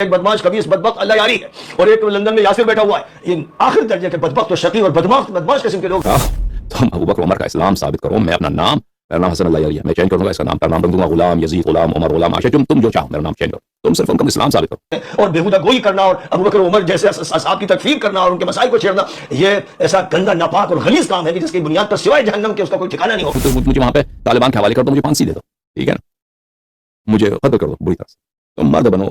ایک بدماش خبیث بدبخت اللہ یاری ہے اور ایک لندن میں یاسر بیٹھا ہوا ہے. یہ آخر درجے کے بدبخت اور شقی اور بدماش قسم کے لوگ. تم ابو بکر عمر کا اسلام ثابت کرو. میں اپنا نام، میرا نام حسن اللہ یاری ہے، میں چینج کر دوں گا اس کا نام، کا نام رکھ دوں گا غلام، یزید غلام، عمر غلام، عائشہ، تم جو چاہو میرا نام چینج کرو. تم صرف ان کا اسلام ثابت کرو. اور بیہودہ گوئی کرنا اور ابو بکر عمر جیسے اصحاب کی تکفیر کرنا اور ان کے مسائل کو چھیڑنا، یہ ایسا گندا ناپاک اور غلیظ کام ہے کہ جس کی بنیاد پر سوائے جہنم کے اس کا کوئی ٹھکانہ نہیں ہوگا. مجھے وہاں پہ طالبان کے حوالے کر دو، مجھے پھانسی دے دو، ٹھیک ہے نا، مجھے قتل کر دو بری طرح سے. تم مرد بنو،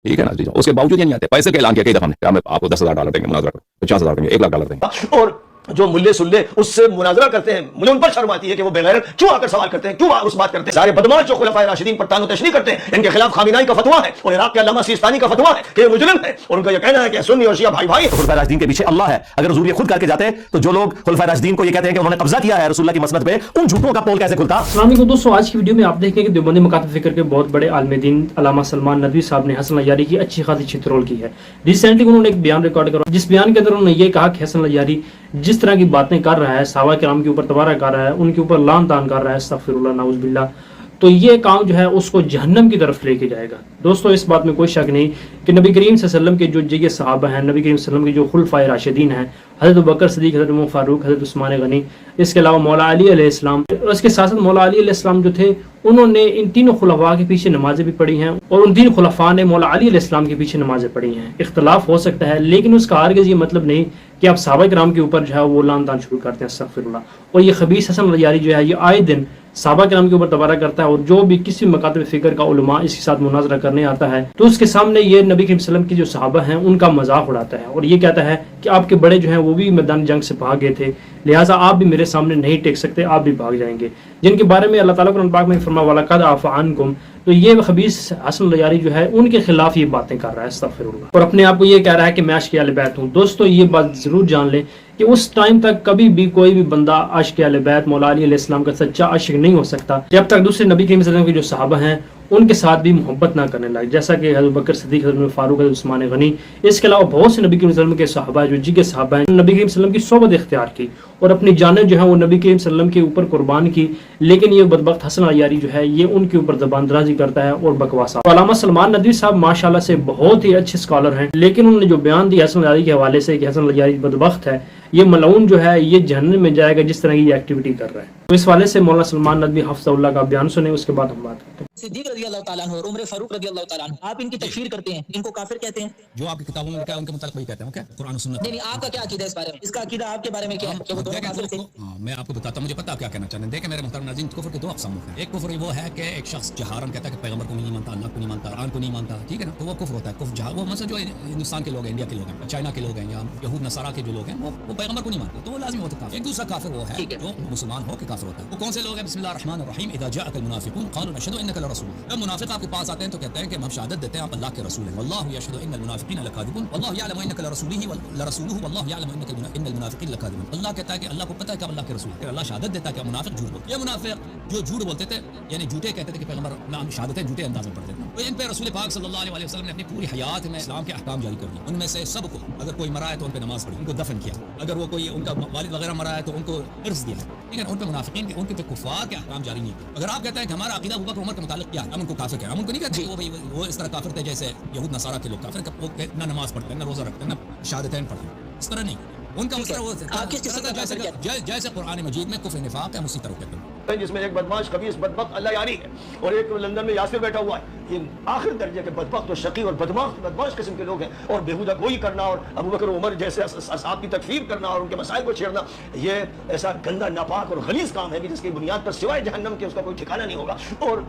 ٹھیک ہے نا جی. اس کے باوجود یہ نہیں آتے. پیسے کا اعلان کیا کئی دفعہ ہم نے، آپ کو $10,000 دیں گے مناظرہ کرو، $50,000 دیں گے، $1,00,000 دیں گے. اور جو ملے سلے اس سے مناظرہ کرتے ہیں، مجھے ان پر شرم آتی ہے کہ وہ بغیر کیوں آ کر سوال کرتے ہیں، کیوں اس بات کرتے ہیں. سارے بدماش جو خلفائے راشدین پر طعن و تشنیع کرتے ہیں، ان کے خلاف خامنائی کا فتویٰ ہے اور عراق کے علامہ سیستانی کا فتویٰ ہے کہ یہ مجرم ہے اور ان کا یہ کہنا ہے کہ سنی اور شیعہ بھائی بھائی. خلفائے راشدین کے پیچھے اللہ ہے. اگر حضور یہ خود کر کے جاتے تو جو لوگ خلفائے راشدین کو یہ کہتے ہیں کہ انہوں نے قبضہ کیا ہے رسول اللہ کی مسند پہ، ان جھوٹوں کا پول کیسے کھلتا؟ السلام علیکم دوستو، آج کی ویڈیو میں آپ دیکھیں کہ دیوبندی مکاتب فکر کے بہت بڑے عالم دین علامہ سلمان ندوی صاحب نے حسن اللیاری کی اچھی خاصی چترول کی ہے. ریسنٹلی انہوں نے ایک بیان ریکارڈ کرا جس بیان کے اندر انہوں نے یہ کہا کہ حسن اللیاری جس طرح کی باتیں کر رہا ہے، صحابہ کرام کے اوپر تبارہ کر رہا ہے، ان کے اوپر لعن طعن کر رہا ہے، استغفر اللہ نعوذ باللہ، تو یہ کام جو ہے اس کو جہنم کی طرف لے کے جائے گا. دوستو اس بات میں کوئی شک نہیں کہ نبی کریم صلی اللہ علیہ وسلم کے جو جگہ صحابہ ہیں، نبی کریم صلی اللہ علیہ وسلم کے جو خلفائے راشدین ہیں، حضرت ابوبکر صدیق، حضرت عمر فاروق، حضرت عثمان غنی، اس کے علاوہ مولا علی علیہ السلام، اور اس کے ساتھ ساتھ مولا علی علیہ السلام جو تھے انہوں نے ان تینوں خلفاء کے پیچھے نمازیں بھی پڑھی ہیں اور ان تین خلفاء نے مولا علی علیہ السلام کے پیچھے نمازیں پڑھی ہیں. اختلاف ہو سکتا ہے لیکن اس کا ہرگز یہ مطلب نہیں کہ آپ صحابہ کرام کے اوپر جو ہے وہ لعن طعن شروع کرتے ہیں، استغفر اللہ. اور یہ خبیث حسن اللیاری جو ہے یہ آئے دن صحابہ کرام کے اوپر تبارہ کرتا ہے اور جو بھی کسی مکاتب فکر کا علماء اس کے ساتھ مناظرہ کرنے آتا ہے تو اس کے سامنے یہ نبی کریم صلی اللہ علیہ وسلم کی جو صحابہ ہیں ان کا مذاق اڑاتا ہے اور یہ کہتا ہے کہ آپ کے بڑے جو ہیں وہ بھی میدان جنگ سے بھاگ گئے تھے، لہٰذا آپ بھی میرے سامنے نہیں ٹیک سکتے، آپ بھی بھاگ جائیں گے، جن کے بارے میں اللہ تعالیٰ قرآن پاک میں فرمایا وَلَقَدْ عَفَا عَنْكُمْ. تو یہ خبیث حسن اللیاری جو ہے ان کے خلاف یہ باتیں کر رہا ہے، استغفر اللہ، اور اپنے آپ کو یہ کہہ رہا ہے کہ میں عاشق اہل بیت ہوں. دوستو یہ بات ضرور جان لیں کہ اس ٹائم تک کبھی بھی کوئی بھی بندہ عاشق اہل بیت مولا علی علیہ السلام کا سچا عاشق نہیں ہو سکتا جب تک دوسرے نبی کریم صلی اللہ علیہ وسلم کے جو صحابہ ہیں ان کے ساتھ بھی محبت نہ کرنے لگے، جیسا کہ حضرت بکر صدیق، حضرت عمر فاروق، حضرت عثمان غنی، اس کے علاوہ بہت سے نبی کریم صلی اللہ علیہ وسلم کے صحابہ جو جی کے صحابہ ہیں، نبی کریم صلی اللہ علیہ وسلم کی صحبت اختیار کی اور اپنی جانیں جو ہیں وہ نبی کریم صلی اللہ علیہ وسلم کے اوپر قربان کی. لیکن یہ بدبخت حسن اللیاری جو ہے یہ ان کے اوپر زبان درازی کرتا ہے اور بکواس. علامہ سلمان ندوی صاحب ماشاءاللہ سے بہت ہی اچھے اسکالر ہیں، لیکن انہوں نے جو بیان دی حسن اللیاری کے حوالے سے کہ حسن اللیاری بدبخت ہے، یہ ملعون جو ہے یہ جہنم میں جائے گا جس طرح کی یہ ایکٹیویٹی کر رہا ہے. تو اس حوالے سے مولانا سلمان ندوی حفظہ اللہ کا بیان سنیں، اس کے بعد ہم بات کرتے ہیں. صدیق رضی اللہ تعالیٰ عنہ اور عمر فاروق رضی اللہ تعالیٰ عنہ آپ ان کی تکفیر کرتے ہیں، ان کو کافر کہتے ہیں. جو آپ کی کتابوں میں لکھا ہے ان کے متعلق وہی کہتے ہیں، اوکے، قرآن و سنت. نہیں آپ کا کیا عقیدہ ہے اس بارے میں؟ اس کا عقیدہ آپ کے بارے میں کیا ہے کہ وہ دونوں کافر تھے؟ میں آپ کو بتاتا ہوں، مجھے پتا آپ کیا کہنا چاہتے ہیں. دیکھیں میرے محترم ناظرین، کفر کے دو اقسام ہوتے ہیں. ایک کفر وہ ہے کہ ایک شخص جہارن کہتا ہے کہ پیغمبر کو نہیں مانتا، اللہ کو نہیں مانتا، قرآن کو نہیں مانتا، ٹھیک ہے نا، تو وہ کفر ہوتا ہے. کفر جہار وہ مثلا جو ہندوستان کے لوگ ہیں، انڈیا کے لوگ ہیں، چائنا کے لوگ ہیں یا یہود نصارہ کے جو لوگ ہیں وہ پیغمبر کو نہیں مانتے، تو وہ لازمی ہوتا ہے. ایک دوسرا کافر وہ ہے جو مسلمان ہو کے کافر ہوتا ہے. وہ کون سے لوگ ہیں؟ بسم اللہ الرحمن الرحیم، اذا جاءک المنافقون قالوا نشهد انک لرسول اللہ. جب منافق آپ کے پاس آتے ہیں تو کہتے ہیں کہ ہم شہادت دیتے ہیں آپ اللہ کے رسول ہیں. واللہ یشهد ان المنافقین لکاذبون واللہ یعلم انک لرسولہ واللہ یعلم ان المنافقین لکاذبون. اللہ کہتا ہے کہ اللہ کو پتہ ہے کہ اللہ کے رسول ہیں. اللہ شہادت دیتا ہے کہ منافق جھوٹ بولتے ہیں. یہ منافق جو جھوٹ بولتے تھے یعنی جھوٹے کہتے تھے کہ پیغمبر نام شہادتیں جھوٹے انداز میں پڑھتے تھے، تو ان پہ رسول پاک صلی اللہ علیہ وسلم نے اپنی پوری حیات میں اسلام کے احکام جاری کر دیے. ان میں سے سب کو اگر کوئی مرا ہے تو ان پہ نماز پڑھی، ان کو دفن کیا. اگر وہ کوئی ان کا والد وغیرہ مرا ہے تو ان کو عرض دیا. ٹھیک ہے، ان پہ منافقین کے ان کے کفار کے احکام جاری نہیں کیے. اگر آپ کہتے ہیں کہ ہمارا عقیدہ ابوبکر عمر کے متعلق کیا ہے، ہم ان کو کافر کہیں، ہم ان کو نہیں کہتے وہ اس طرح کافر تھے جیسے یہود نصارہ کے لوگ کافر ہیں، وہ نہ نماز پڑھتے ہیں، نہ روزہ رکھتے ہیں، نہ شہادتین پڑھتے ہیں. اس طرح نہیں، ان کا مسئلہ وہ جیسے قرآن مجید میں کفر نفاق ہے اسی طرح کہتے ہیں، جس میں ایک بدماش خبیث بدبخت اللہ یاری ہے اور ایک لندن میں یاسر بیٹھا ہوا ہے. یہ آخر درجے کے بدبخت اور شقی اور بدماش قسم کے لوگ ہیں. اور بیہودہ گوئی کرنا اور ابو بکر عمر جیسے اصحاب کی تکفیر کرنا اور ان کے مسائل کو چھیڑنا، یہ ایسا گندا ناپاک اور غلیظ کام ہے کہ جس کی بنیاد پر سوائے جہنم کے اس کا کوئی ٹھکانہ نہیں ہوگا. اور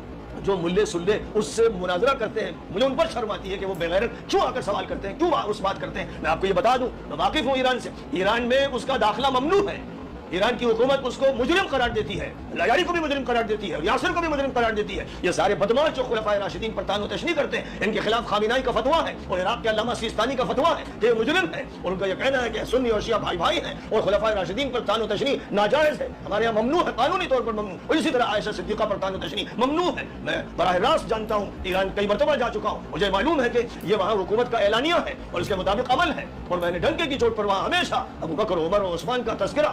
جو ملے سلے اس سے مناظرہ کرتے ہیں، مجھے ان پر شرم آتی ہے کہ وہ بغیر کیوں آ کر سوال کرتے ہیں، کیوں اس بات کرتے ہیں. میں آپ کو یہ بتا دوں، میں واقف ہوں ایران سے. ایران میں اس کا داخلہ ممنوع ہے. ایران کی حکومت اس کو مجرم قرار دیتی ہے، لیاری کو بھی مجرم قرار دیتی ہے اور یاسر کو بھی مجرم قرار دیتی ہے. یہ سارے بدماش جو خلفائے راشدین پر طعن و تشنیع کرتے ہیں، ان کے خلاف خامنائی کا فتویٰ ہے اور عراق کے علامہ سیستانی کا فتویٰ ہے کہ یہ مجرم ہے اور ان کا یہ کہنا ہے کہ سنی اور شیعہ بھائی بھائی ہیں اور خلفائے راشدین پر طعن و تشنیع ناجائز ہے. ہمارے یہاں ممنوع ہے، قانونی طور پر ممنوع. اور اسی طرح عائشہ صدیقہ پر طعن و تشنیع ممنوع ہے. میں براہ راست جانتا ہوں، ایران کئی مرتبہ جا چکا ہوں، مجھے معلوم ہے کہ یہ وہاں حکومت کا اعلانیہ ہے اور اس کے مطابق عمل ہے. اور میں نے ڈنکے کی چوٹ پر وہاں ہمیشہ ابو بکر عمر اور عثمان کا تذکرہ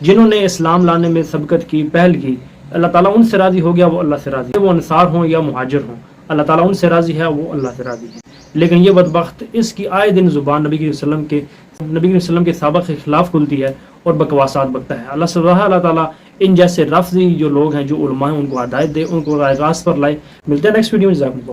جنہوں نے اسلام لانے میں سبقت کی، پہل کی، اللہ تعالیٰ ان سے راضی ہو گیا، وہ اللہ سے راضی ہے، وہ انصار ہوں یا مہاجر ہوں، اللہ تعالیٰ ان سے راضی ہے، وہ اللہ سے راضی ہے۔ لیکن یہ بدبخت اس کی آئے دن زبان نبی کریم صلی اللہ علیہ وسلم کے سابق کے خلاف کھلتی ہے اور بکواسات بکتا ہے۔ اللہ تعالیٰ ان جیسے رفضی جو لوگ ہیں، جو علماء ہیں، ان کو ہدایت دے، ان کو راہ راست پر لائے۔ ملتے ہیں نیکسٹ ویڈیو میں۔